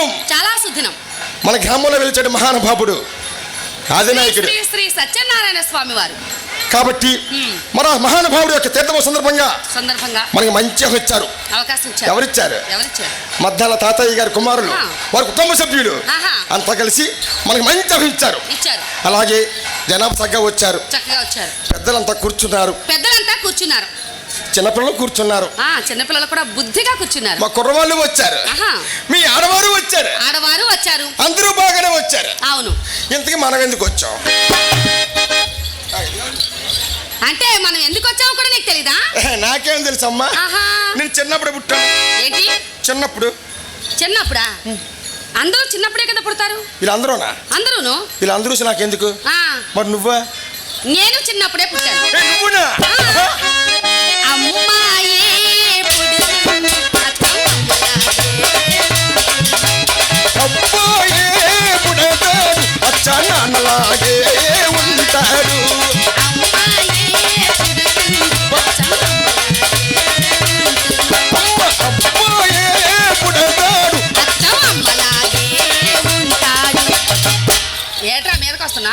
సుదినం, చాలా సుదినం. మన గ్రామంలో వెలిచాడు మహానుభావుడు ఆదినాయకుడు శ్రీ సత్యనారాయణ స్వామి వారు. కాబట్టి మన మహానుభావుడు యొక్క తీర్థం సందర్భంగా మనకి మంచి ఇచ్చారు. అవకాశం ఇచ్చారు. ఎవరిచ్చారు? మద్దాల తాతయ్య గారి కుమారులు, వారి కుటుంబ సభ్యులు అంతా కలిసి మనకి మంచి ఇచ్చారు. అలాగే జనాభా చక్కగా వచ్చారు. పెద్దలంతా కూర్చున్నారు. చిన్నపిల్లలు కూర్చున్నారు. చిన్నపిల్లలు కూడా బుద్ధిగా కూర్చున్నారు. మా కుర్రవాళ్ళు వచ్చారు. మీ ఆడవారు వచ్చారు. అందరూ బాగానే వచ్చారు. అవును. ఇంతకీ మనం ఎందుకు వచ్చాం? అంటే మనం ఎందుకు వచ్చామో కూడా నీకు తెలీదా? నాకేం తెలుసమ్మా, నేను చిన్నప్పుడు పుట్టాను. ఏంటి చిన్నప్పుడా? అందరూ చిన్నప్పుడే కదా పుడతారు. వీళ్ళందరూనా? అందరూను. వీళ్ళందరూ నాకెందుకు? మరి నువ్వా? నేను చిన్నప్పుడే పుట్టాను. నువ్వునా? అమ్మాయే పుడతాడు, అచ్చా నాన్నలాగే ఉంటాడు. ఏట్రా మీదకి వస్తున్నా?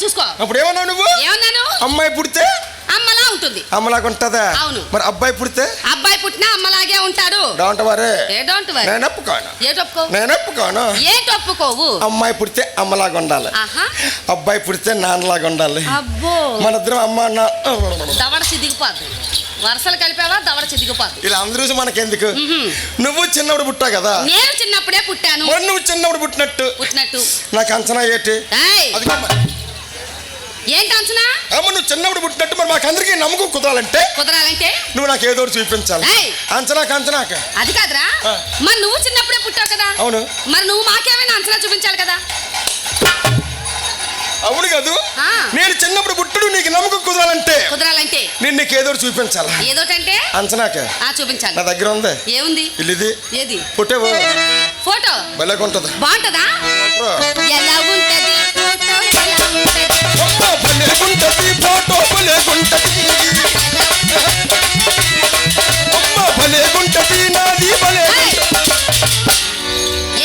చూసుకో. అప్పుడు ఏమన్నావు నువ్వు? ఏమన్నాను? అమ్మాయి పుడితే అమ్మలా ఉంటుంది. అమ్మలాగా ఉంటుందా? అవును. మరి అబ్బాయి పుడితే? అబ్బాయి పుట్టినా అమ్మలాగే ఉంటాడు. ఒప్పుకోవు. అమ్మాయి పుడితే అమ్మలాగా ఉండాలి, అబ్బాయి పుడితే నాన్నలాగా ఉండాలి. మన ఇద్దరం అమ్మ దవడ చిదిగిపోద్ది. వరుసలు కలిపావా దవడ చిదిగిపోద్ది. ఇలా అందరూ మనకెందుకు? నువ్వు చిన్నప్పుడు పుట్టావు కదా. నేను చిన్నప్పుడే పుట్టాను. నువ్వు చిన్నప్పుడు పుట్టినట్టు నాకు అంచనా ఏంటి? ఏంటి అంచనా? నువ్వు చిన్నప్పుడు పుట్టినట్టు మరి మాకు అందరికీ నమ్మకం కుదరాలంటే నువ్వు నాకు ఏదో చూపించాలి. అంచనాక అది కాదురా. మరి నువ్వు చిన్నప్పుడే పుట్టావు కదా. అవును. మరి నువ్వు మాకేమైనా అంచనా చూపించాలి కదా. అవును కాదు. నేను చిన్నప్పుడు పుట్టుడు నీకు నమ్మకం కుదరాలంటే నేను నీకు ఏదో చూపించాలి. ఏదోటంటే అంచనాక చూపించాలి. నా దగ్గర ఉంది. ఏముంది? ఇది ఏది? ఫోటో భలేగా ఉంటది. బాగుంటదా? ఎలా ఉంటది ఫోటో?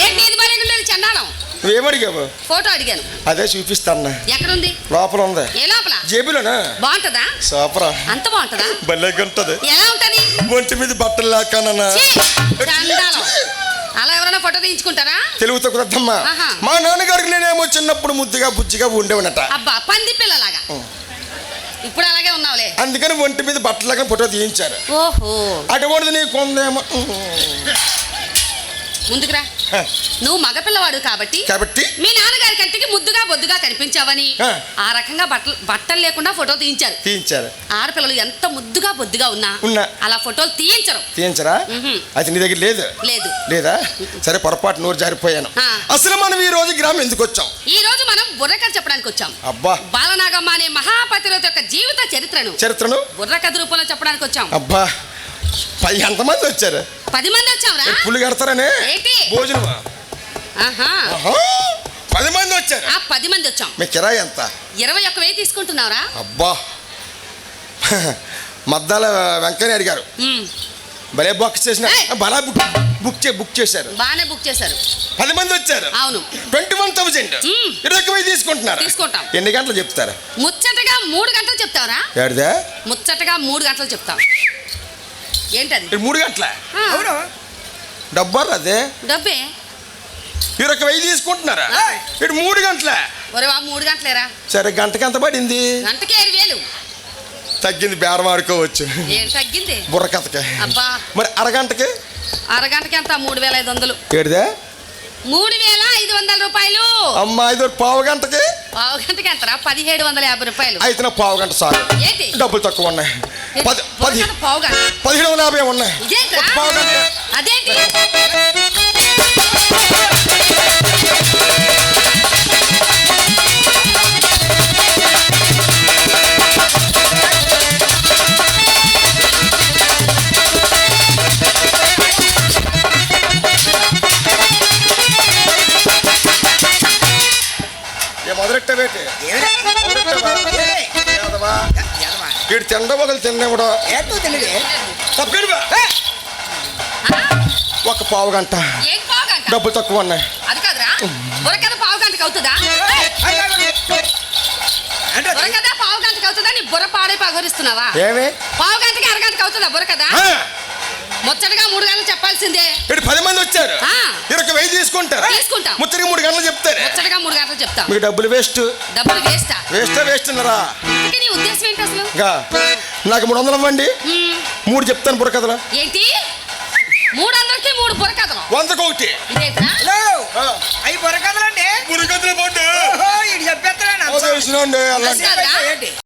ఏంటి ఇది భలేగుంటది? చండాలం. నువ్వేమడిగావు? ఫోటో అడిగాను. అదే చూపిస్తాను. ఎక్కడుంది? లోపల ఉంది. ఏ లోపల? జేబులోనా? బాగుంటదా? సూపరా. అంత బాగుంటదా? భలేగా ఉంటది. ఎలా ఉంటది? ఒంటి మీద బట్టలు లేకనా? చండాలం. అలా ఎవరైనా ఫోటో తీయించుకుంటారా? తెలుగుతో కుదమ్మా. మా నాన్నగారికి నేనేమో చిన్నప్పుడు ముద్దుగా బుజ్జిగా ఉండేవనట. అబ్బా పంది పిల్లలాగా. ఇప్పుడు అలాగే ఉన్నావులే. అందుకని ఒంటి మీద బట్టలాగా ఫోటో తీయించారు. ఓహో. అటువంటిది నీకు ఉందేమో. ముందుకురా. నువ్వు మగపిల్లవాడు కాబట్టి మీ నాన్నగారి కంటికి ముద్దుగా బొద్దుగా కనిపించావని ఆ రకంగా బట్టలు లేకుండా ఫోటో తీయించారు. ఆడపిల్లలు ఎంత ముద్దుగా బొద్దుగా ఉన్నా అలా ఫోటోలు తీయించరా? అయితే నీ దగ్గర లేదా? సరే, పొరపాటు నోరు జారిపోయాను. అసలు మనం ఈ రోజు గ్రామం ఎందుకు వచ్చాం? ఈ రోజు మనం బుర్రకథ చెప్పడానికి వచ్చాం. అబ్బా. బాలనాగమ్మ అనే మహాపతివ్రత యొక్క జీవిత చరిత్రను బుర్రకథ రూపంలో చెప్పడానికి వచ్చాం. అబ్బా, ఎంతమంది వచ్చారు? 10 మంది వచ్చాంరా. పుల్లు కడతారనే భోజనం. 10 మంది వచ్చారు. 10 మంది వచ్చాం. మీ కిరాయి ఎంత? 21,000 తీసుకుంటున్నావురా? అబ్బా, మద్దాల వెంకయ్య అడిగారు. భలే బుక్ చేసిన. బుక్ చేశారు. బాగానే బుక్ చేశారు. 10 మంది వచ్చారు. అవును. 21,000. 21,000 తీసుకుంటున్నారు. తీసుకుంటాం. ఎన్ని గంటలు చెప్తారు? ముచ్చటగా 3 గంటలు చెప్తావరా? ముచ్చటగా 3 గంటలు చెప్తావు. ఏంటది? 3 గంటల డబ్బా? అదే డబ్బే. 21,000 తీసుకుంటున్నారా? 3 గంటల? 3 గంటలేరా? సరే, గంటకి ఎంత పడింది? గంటకి 7,000. తగ్గింది, బేరం ఆడుకోవచ్చు. తగ్గింది బుర్రకథకి. అబ్బా. మరి అరగంటకి ఎంత? 3,500. ఏడిదే? 3,500 రూపాయలు. అమ్మా, ఇది పావు గంటకి ఎంతరా? 1,750 రూపాయలు. అయితే నా పావు గంట సార్. డబ్బులు తక్కువ ఉన్నాయి. 1,750 ఉన్నాయి. అదేంటి? మొదలెట్టబెట్టి వీడు తిండ బదులు తిన్నేవడా? ఒక పావు గంట ఏం పావు గంట డబ్బులు తక్కువ ఉన్నాయి. అది కాదురా బుర్రకథ పావు గంటకి అవుతుందా బుర్రకథ పావు గంటకి అవుతుందా నీ బుర్ర పాడే పగరిస్తున్నావా ఏమి పావు గంటకి అరగంటకి అవుతుందా బుర్రకథ ఆ, ముచ్చటగా 3 గంటలు చెప్పాల్సిందే ఇక్కడ 10 మంది వచ్చారు ఆ. 20,000 తీసుకుంటారు. తీసుకుంటాం. ముచ్చటికి 3 గంటలు చెప్తారు. ముచ్చటగా 3 గంటలు చెప్తాం. మీకు డబ్బులు వేస్ట్ డబ్బులు వేస్టా వేస్ట్ అన్నారా? ఇంతకీ నీ ఉద్దేశం ఏంటి అసలు ఇంకా నాకు 300 ఇవ్వండి. మ్మ్. 3 చెప్తాను బుర్రకథలు. ఏంటి 300కి 3 బుర్రకథలు 100కి ఒకటి. ఇదేంట్రా అవి బుర్రకథలండి. బుర్రకథలు పోండి. ఇటు చెప్పేస్తాను వేసినండి కాదురా?